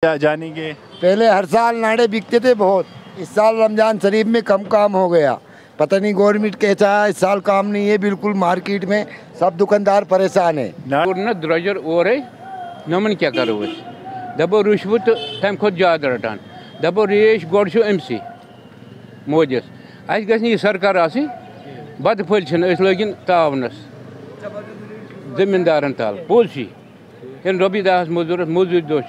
जानेंगे। पहले हर साल नाड़े बिकते थे बहुत, इस साल रमजान शरीफ में कम काम हो गया। पता नहीं गवर्नमेंट कैसा है, इस साल काम नहीं है बिल्कुल। मार्केट में सब दुकानदार परेशान है। द्रजर और नमन क्या करो दपो रुशवत तम खुद ज्यादा रटान दपो रेश गोड अमसी मोदिस अस गि सरकार आसी बद फल लगन तावनस जमींदारन तल पोज इन रोपी दह मजूर मजूर दो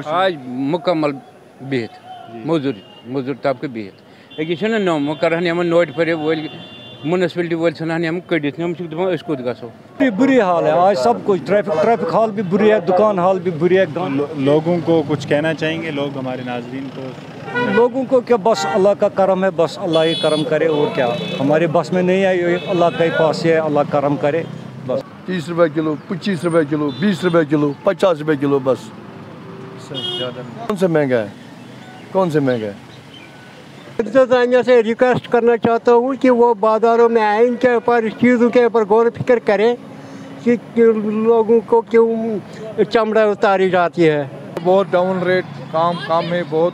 आज मुकम्मल बिहत मजूर तबके बिहत अकिस नम कर नोट पर वल म्यूनसिपलिटी वल सन कड़ित दपान कुत गो। बुरी हाल है आज, सब कुछ ट्रैफिक हाल भी बुरी है, दुकान हाल भी बुरी है। लोगों को कुछ कहना चाहेंगे, लोग हमारे नाजरीन को? लोगों को क्या, बस अल्लाह का करम है, बस अल्लाह ही करम करे और क्या। हमारे बस में नहीं है, अल्लाह के पास है, अल्लाह करम करे बस। 30 रुपये किलो, 25 रुपये किलो, 20 रुपये किलो, 50 रुपये किलो, बस कौन से महंगा है, कौन से महंगा है। इंतजामिया से रिक्वेस्ट करना चाहता हूँ कि वो बाज़ारों में आए, इनके ऊपर इस चीज़ों के ऊपर गौर फिक्र करें कि लोगों को क्यों चमड़ा उतारी जाती है। बहुत डाउन रेट काम में बहुत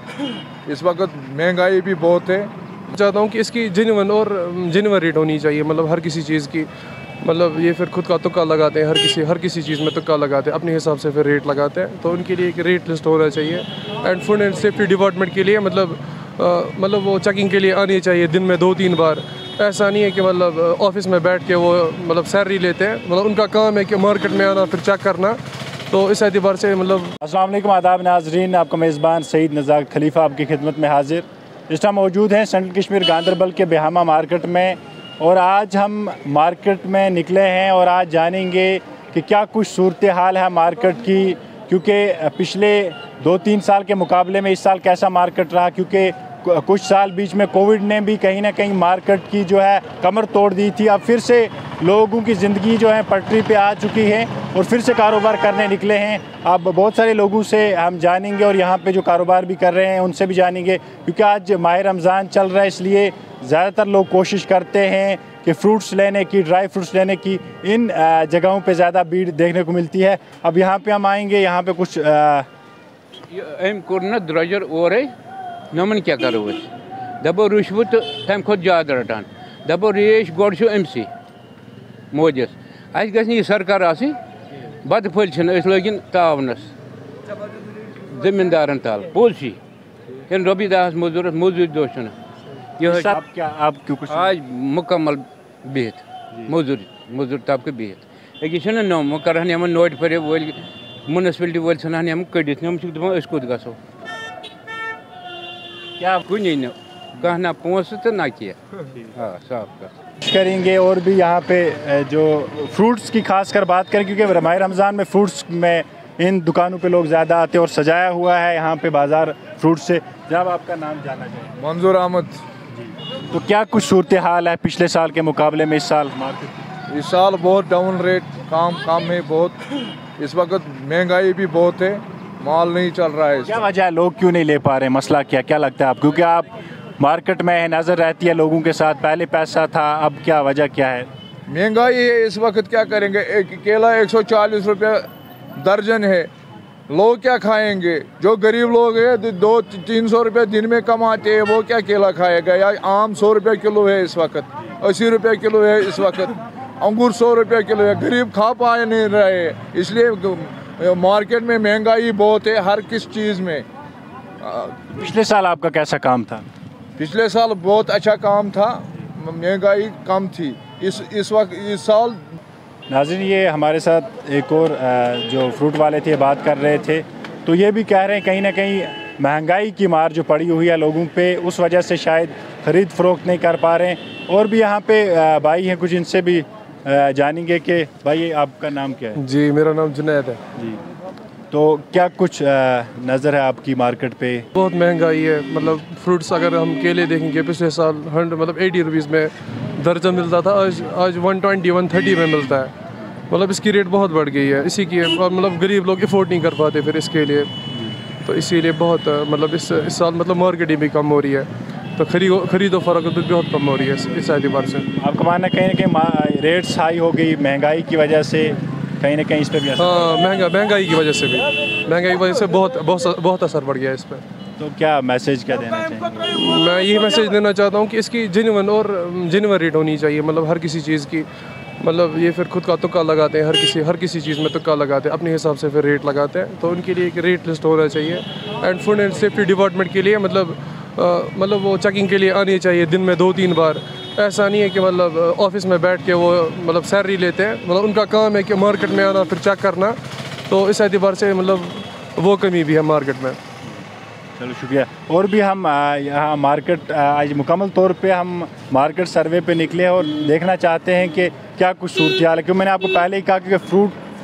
इस वक्त महंगाई भी बहुत है। चाहता हूँ कि इसकी जेन्युइन रेट होनी चाहिए, मतलब हर किसी चीज़ की, मतलब ये फिर खुद का तुक्का लगाते हैं, हर किसी चीज़ में तुक्का लगाते हैं, अपने हिसाब से फिर रेट लगाते हैं। तो उनके लिए एक रेट लिस्ट होना चाहिए। And food and safety department के लिए मतलब वो चेकिंग के लिए आनी चाहिए दिन में 2-3 बार। ऐसा नहीं है कि मतलब ऑफिस में बैठ के वो मतलब सैलरी लेते हैं, मतलब उनका काम है कि मार्केट में आना फिर चेक करना। तो इस एतबार से मतलब अस्सलाम वालेकुम, आदाब नाजरीन, आपका मेज़बान सईद नज़ाक खलीफा आपकी खिदमत में हाजिर। इस टाइम मौजूद हैं सेंट्रल कश्मीर गांदरबल के बेहामा मार्केट में, और आज हम मार्केट में निकले हैं और आज जानेंगे कि क्या कुछ सूरत हाल है मार्केट की, क्योंकि पिछले 2-3 साल के मुकाबले में इस साल कैसा मार्केट रहा, क्योंकि कुछ साल बीच में कोविड ने भी कहीं ना कहीं मार्केट की जो है कमर तोड़ दी थी। अब फिर से लोगों की ज़िंदगी जो है पटरी पे आ चुकी है और फिर से कारोबार करने निकले हैं। अब बहुत सारे लोगों से हम जानेंगे और यहाँ पे जो कारोबार भी कर रहे हैं उनसे भी जानेंगे, क्योंकि आज माह रमज़ान चल रहा है, इसलिए ज़्यादातर लोग कोशिश करते हैं कि फ्रूट्स लेने की, ड्राई फ्रूट्स लेने की, इन जगहों पर ज़्यादा भीड़ देखने को मिलती है। अब यहाँ पर हम आएँगे, यहाँ पर कुछ द्रजर और नमन क्या करो दपो रुशवत तम खुद ज्यादा रटान दपो रेश गोड अमसी मोदिस अस गि सरकार आसी बद फल लगन तावनस जमींदारन तल पोज इन रोपी दह मजूर दो आज मुकम्मल बिहत मजूर तबके बिहत अकिस नम कर नोट पर वल म्यूनसिपलिटी वल सन कड़ित दपान कुत गो। क्या कुछ कह ना पोस तो ना किया। हाँ साफ कर करेंगे। और भी यहाँ पे जो फ्रूट्स की खास कर बात करें, क्योंकि माह रमज़ान में फ्रूट्स में इन दुकानों पे लोग ज़्यादा आते हैं और सजाया हुआ है यहाँ पे बाज़ार फ्रूट से। जब आपका नाम जानना चाहिए। मंजूर अहमद। तो क्या कुछ सूरत हाल है पिछले साल के मुकाबले में इस साल मार्केट? इस साल बहुत डाउन रेट काम में बहुत, इस वक्त महंगाई भी बहुत है, माल नहीं चल रहा है। क्या वजह है, लोग क्यों नहीं ले पा रहे, मसला क्या लगता है आप? क्योंकि आप मार्केट में नज़र रहती है लोगों के साथ, पहले पैसा था, अब क्या वजह क्या है? महंगाई है इस वक्त, क्या करेंगे। एक केला 140 रुपये दर्जन है, लोग क्या खाएंगे। जो गरीब लोग हैं 200-300 रुपये दिन में कमाते हैं, वो क्या केला खाएगा। या आम 100 रुपये किलो है इस वक्त, 80 रुपये किलो है इस वक्त, अंगूर 100 रुपये किलो है। गरीब खा पा नहीं रहे, इसलिए मार्केट में महंगाई बहुत है हर किस चीज़ में। पिछले साल आपका कैसा काम था? पिछले साल बहुत अच्छा काम था, महंगाई कम थी। इस वक्त इस साल नाज़रीन, ये हमारे साथ एक और जो फ्रूट वाले थे बात कर रहे थे, तो ये भी कह रहे हैं कहीं ना कहीं महंगाई की मार जो पड़ी हुई है लोगों पे, उस वजह से शायद ख़रीद फ़रोख्त नहीं कर पा रहे हैं। और भी यहाँ पे भाई हैं, कुछ इनसे भी जानेंगे कि भाई आपका नाम क्या है? जी मेरा नाम जुनैद है जी। तो क्या कुछ नज़र है आपकी मार्केट पे? बहुत महंगाई है, मतलब फ्रूट्स अगर हम केले देखेंगे पिछले साल 80 रुपीज़ में दर्जन मिलता था, आज 120-130 में मिलता है। मतलब इसकी रेट बहुत बढ़ गई है इसी की, और मतलब गरीब लोग अफोर्ड नहीं कर पाते फिर इसके लिए, तो इसीलिए बहुत मतलब इस साल मतलब मार्केटिंग भी कम हो रही है, तो खरीदो फरोख्त भी बहुत कम हो रही है इस एतबार से। आपका मानना कहीं ना कहीं रेट्स हाई हो गई महंगाई की वजह से, कहीं ना कहीं इस पर भी असर? हाँ, महंगाई की वजह से भी, महंगाई की वजह से बहुत असर पड़ गया इस पर। तो क्या मैसेज क्या देना चाहिए? मैं यही मैसेज देना चाहता हूँ कि इसकी जेन्युइन रेट होनी चाहिए, मतलब हर किसी चीज़ की। मतलब ये फिर खुद का तुक्का लगाते हैं, हर किसी चीज़ में तुक्का लगाते हैं, अपने हिसाब से फिर रेट लगाते हैं। तो उनके लिए एक रेट लिस्ट होना चाहिए। And food and safety department के लिए मतलब वो चेकिंग के लिए आनी चाहिए दिन में 2-3 बार। ऐसा नहीं है कि मतलब ऑफिस में बैठ के वो मतलब सैलरी लेते हैं, मतलब उनका काम है कि मार्केट में आना फिर चेक करना। तो इस एतबार से मतलब वो कमी भी है मार्केट में। चलो शुक्रिया। और भी हम यहाँ मार्केट आज मुकम्मल तौर पे हम मार्केट सर्वे पे निकले और देखना चाहते हैं कि क्या कुछ सूरत हाल है। क्योंकि मैंने आपको पहले ही कहा कि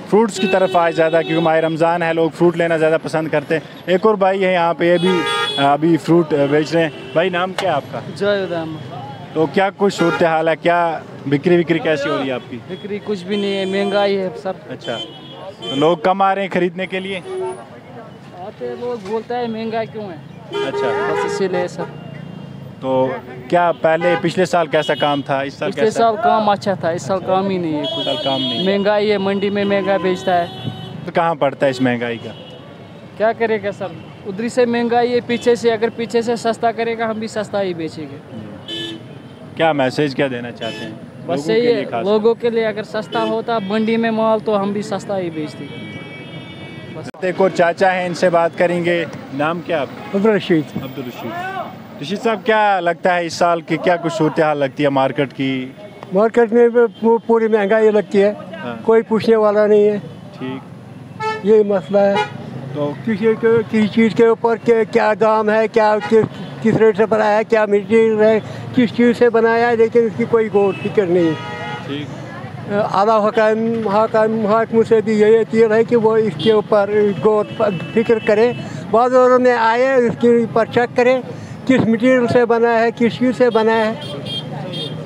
फ्रूट्स की तरफ आए ज़्यादा, क्योंकि माह रमज़ान है, लोग फ्रूट लेना ज़्यादा पसंद करते हैं। एक और भाई है यहाँ पे, ये भी अभी फ्रूट बेच रहे हैं। भाई नाम क्या है आपका? जावेद। तो क्या कुछ सूरत हाल है, क्या बिक्री कैसी हो रही है आपकी? बिक्री कुछ भी नहीं है, महंगाई है सर। अच्छा, तो लोग कम आ रहे हैं खरीदने के लिए? आते लोग बोलता है महंगाई क्यों है। अच्छा, बस इसीलिए सर। तो क्या पिछले साल कैसा काम था, इस साल पिछले साल काम अच्छा था, इस साल काम ही नहीं है कुछ। साल काम नहीं, महंगाई है, मंडी में महंगा बेचता है। तो कहाँ पड़ता है इस महंगाई का? क्या करेगा सर, उधरी से महंगाई है, पीछे से अगर पीछे से सस्ता करेगा हम भी सस्ता ही बेचेंगे। क्या मैसेज क्या देना चाहते हैं? बस यही है, लोगों के लिए अगर सस्ता होता मंडी में माल तो हम भी सस्ता ही बेचते। एक और चाचा हैं, इनसे बात करेंगे। नाम क्या आपका? अब्दुल रशीद। रशीद साहब, क्या लगता है इस साल की क्या कुछ सूरत हाल लगती है मार्केट की? मार्केट में पूरी महंगाई लगती है। हाँ। कोई पूछने वाला नहीं है। ठीक, यही मसला है। तो किसी चीज़ के ऊपर क्या दाम है, क्या किस रेट से बनाया है, क्या मटीरियल है, किस चीज़ से बनाया है, लेकिन इसकी कोई गौर फिक्र नहीं। ठीक, आला हाकिम से भी यही अपील है कि वो इसके ऊपर गौर फिक्र करे, बाज़ारों में आए, इसके ऊपर चेक करे किस मटीरियल से बना है, किस चीज़ से बना है,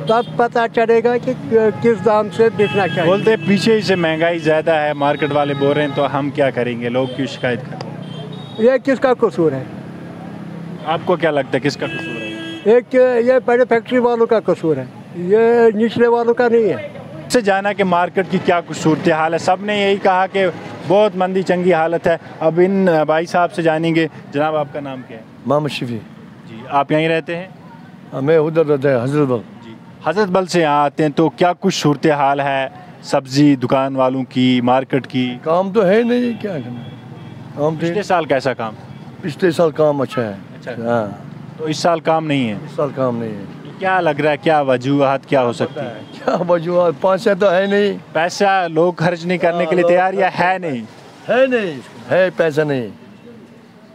तब पता चलेगा कि किस दाम से बिकना चाहिए। बोलते पीछे से महंगाई ज़्यादा है, मार्केट वाले बोल रहे हैं, तो हम क्या करेंगे? लोग क्यों शिकायत कर रहे हैं? ये किसका कसूर है? आपको क्या लगता है किसका कसूर है? एक ये बड़े फैक्ट्री वालों का कसूर है, ये निचले वालों का नहीं है। से जाना कि मार्केट की क्या कुछ सूरत हाल है। सब ने यही कहा कि बहुत मंदी चंगी हालत है। अब इन भाई साहब से जानेंगे। जनाब, आपका नाम क्या है? मोहम्मद शफी। जी, आप यहीं रहते हैं? मैं उधर रहता है, हजरत बल। जी, हजरत बल से यहाँ आते हैं, तो क्या कुछ सूरत हाल है सब्जी दुकान वालों की, मार्केट की? काम तो है नहीं, क्या करना काम। पिछले साल कैसा काम? पिछले साल काम अच्छा है। अच्छा, हाँ, तो इस साल काम नहीं है? इस साल काम नहीं है। क्या लग रहा है, क्या वजूहत क्या हो सकती है? क्या वजूहत? पैसा तो है नहीं, पैसा लोग खर्च नहीं करने के लिए तैयार या है नहीं? है पैसा नहीं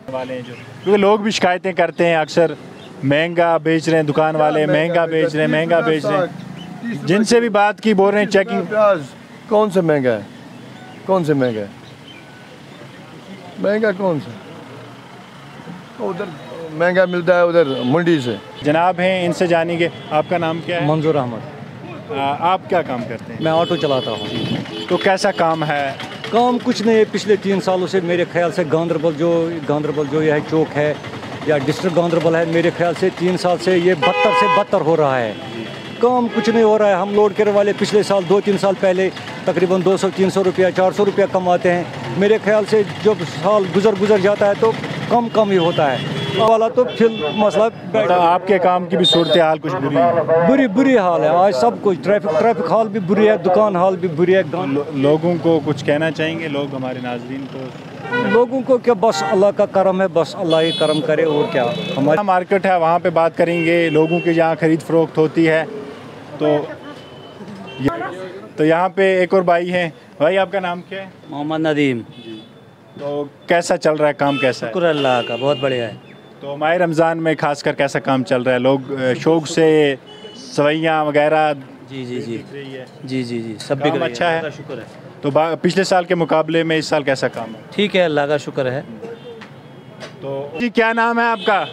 वाले हैं जो, क्योंकि लोग भी शिकायतें करते हैं अक्सर, महंगा बेच रहे हैं दुकान वाले, महंगा बेच रहे हैं। जिनसे भी बात की बोल रहे हैं चेकिंग। प्याज कौन सा महंगा है? कौन सा महंगा है? महंगा कौन सा? उधर महंगा मिलता है, उधर मंडी से। जनाब हैं, इनसे जानेंगे। आपका नाम क्या है? मंजूर अहमद। आप क्या काम करते हैं? मैं ऑटो चलाता हूँ। तो कैसा काम है? काम कुछ नहीं है, पिछले 3 सालों से मेरे ख्याल से गांदरबल जो यह चौक है या डिस्ट्रिक्ट गांदरबल है, मेरे ख्याल से 3 साल से ये बदतर से बदतर हो रहा है। काम कुछ नहीं हो रहा है। हम लोड करने वाले पिछले साल 2-3 साल पहले तकरीबन 200-300 रुपया 400 रुपया कमाते हैं। मेरे ख्याल से जब साल गुजर जाता है तो कम ही होता है वाला, तो फिर मसला। तो आपके काम की भी सूरत हाल कुछ बुरी है? बुरी हाल है आज सब कुछ। ट्रैफिक हाल भी बुरी है, दुकान हाल भी बुरी है। लोगों को कुछ कहना चाहेंगे, लोग हमारे नाजरीन को? लोगों को क्या, बस अल्लाह का करम है, बस अल्लाह ही करम करे और क्या। हमारा मार्केट है, वहाँ पे बात करेंगे लोगों की जहाँ खरीद फरोख्त होती है। तो यहाँ पे एक और भाई हैं। भाई, आपका नाम क्या है? मोहम्मद नदीम। तो कैसा चल रहा है, काम कैसा है? शुक्र अल्लाह का, बहुत बढ़िया है। तो माह रमज़ान में खासकर कैसा काम चल रहा है? लोग शौक से सवैयाँ वगैरह? जी, सब भी अच्छा है, शुक्र है। तो पिछले साल के मुकाबले में इस साल कैसा काम है? ठीक है, अल्लाह का शुक्र है। तो जी, क्या नाम है आपका?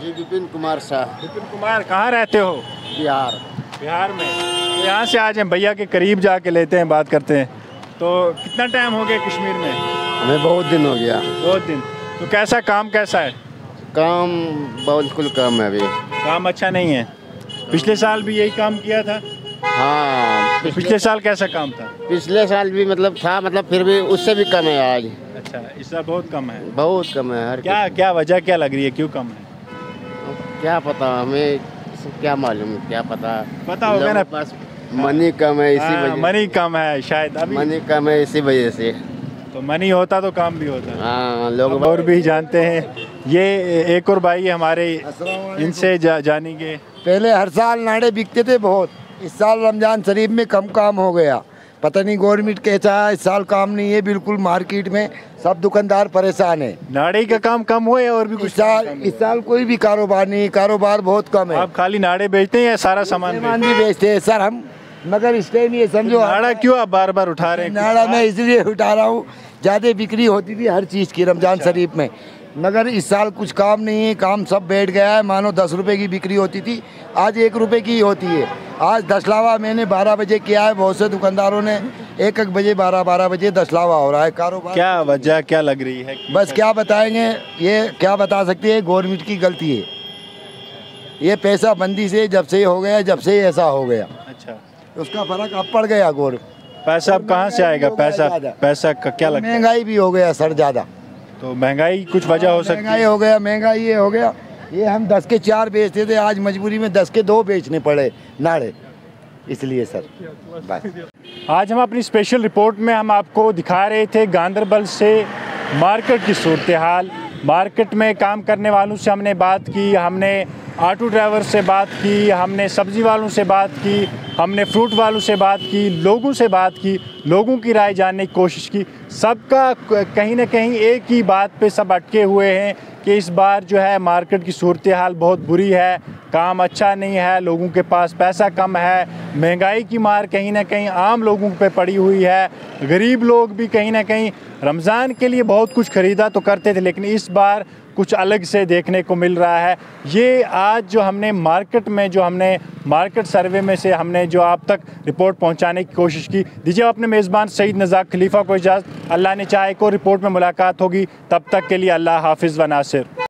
जी, विपिन कुमार शाह। विपिन कुमार, कहाँ रहते हो? बिहार में। तो यहाँ से आज हम भैया के करीब जाके लेते हैं, बात करते हैं। तो कितना टाइम हो गया कश्मीर में? हमें बहुत दिन हो गया। बहुत दिन। तो कैसा काम कैसा है? काम बिल्कुल कम है अभी। काम अच्छा नहीं है? पिछले साल भी यही काम किया था? हाँ पिछले साल कैसा काम था? पिछले साल भी मतलब था, मतलब फिर भी उससे भी कम है आज। अच्छा, इस साल बहुत कम है। बहुत कम है। हर क्या वजह क्या लग रही है, क्यों कम है? क्या पता, हमें क्या मालूम, क्या पता होगा ना, बस मनी कम है इसी वजह। मनी कम है शायद, अभी मनी कम है इसी वजह से। तो मनी होता तो काम भी होता। हाँ, लोग और भी जानते हैं। ये एक और भाई हमारे, इनसे जानेंगे। पहले हर साल नाड़े बिकते थे बहुत, इस साल रमजान शरीफ में कम काम हो गया। पता नहीं गवर्नमेंट कैसा है, इस साल काम नहीं है बिल्कुल। मार्केट में सब दुकानदार परेशान है। नाड़े का काम कम हुआ है और भी कुछ? इस साल कोई भी कारोबार नहीं, कारोबार बहुत कम है। आप खाली नाड़े बेचते हैं या सारा सामान भी बेचते हैं सर हम, मगर इस टाइम ये समझो। नाड़ा क्यों आप बार बार उठा रहे हैं? नाड़ा मैं इसलिए उठा रहा हूँ, ज़्यादा बिक्री होती थी हर चीज़ की रमजान शरीफ में, मगर इस साल कुछ काम नहीं है। काम सब बैठ गया है। मानो 10 रुपए की बिक्री होती थी, आज 1 रुपए की होती है। आज दशलावा मैंने 12 बजे किया है, बहुत से दुकानदारों ने 1-1 बजे 12-12 बजे दशलावा हो रहा है। कारोबार क्या वजह क्या लग रही है? बस क्या बताएंगे, ये क्या बता सकते हैं, गवर्नमेंट की गलती है। ये पैसा बंदी से जब से हो गया, जब से ऐसा हो गया। अच्छा, उसका फर्क अब पड़ गया। पैसा अब कहाँ से आएगा? पैसा का क्या लगता है? महंगाई भी हो गया सर ज़्यादा। तो महंगाई कुछ वजह हो सकती है? महंगाई हो गया, महंगाई ये हो गया। ये हम 10 के 4 बेचते थे, आज मजबूरी में 10 के 2 बेचने पड़े नाड़े, इसलिए सर। आज हम अपनी स्पेशल रिपोर्ट में हम आपको दिखा रहे थे गांदरबल से मार्केट की सूरत हाल। मार्केट में काम करने वालों से हमने बात की, हमने ऑटो ड्राइवर से बात की, हमने सब्ज़ी वालों से बात की, हमने फ्रूट वालों से बात की, लोगों से बात की, लोगों की राय जानने की कोशिश की। सबका कहीं ना कहीं एक ही बात पे सब अटके हुए हैं कि इस बार जो है मार्केट की सूरत हाल बहुत बुरी है, काम अच्छा नहीं है, लोगों के पास पैसा कम है, महंगाई की मार कहीं ना कहीं आम लोगों पे पड़ी हुई है। गरीब लोग भी कहीं ना कहीं रमज़ान के लिए बहुत कुछ ख़रीदा तो करते थे, लेकिन इस बार कुछ अलग से देखने को मिल रहा है। ये आज जो हमने मार्केट में, जो हमने मार्केट सर्वे में से हमने जो आप तक रिपोर्ट पहुंचाने की कोशिश की। दीजिए अपने मेज़बान सईद नज़ाक खलीफा को इजाज़त। अल्लाह ने चाहे को रिपोर्ट में मुलाकात होगी, तब तक के लिए अल्लाह हाफिज़ व नासिर।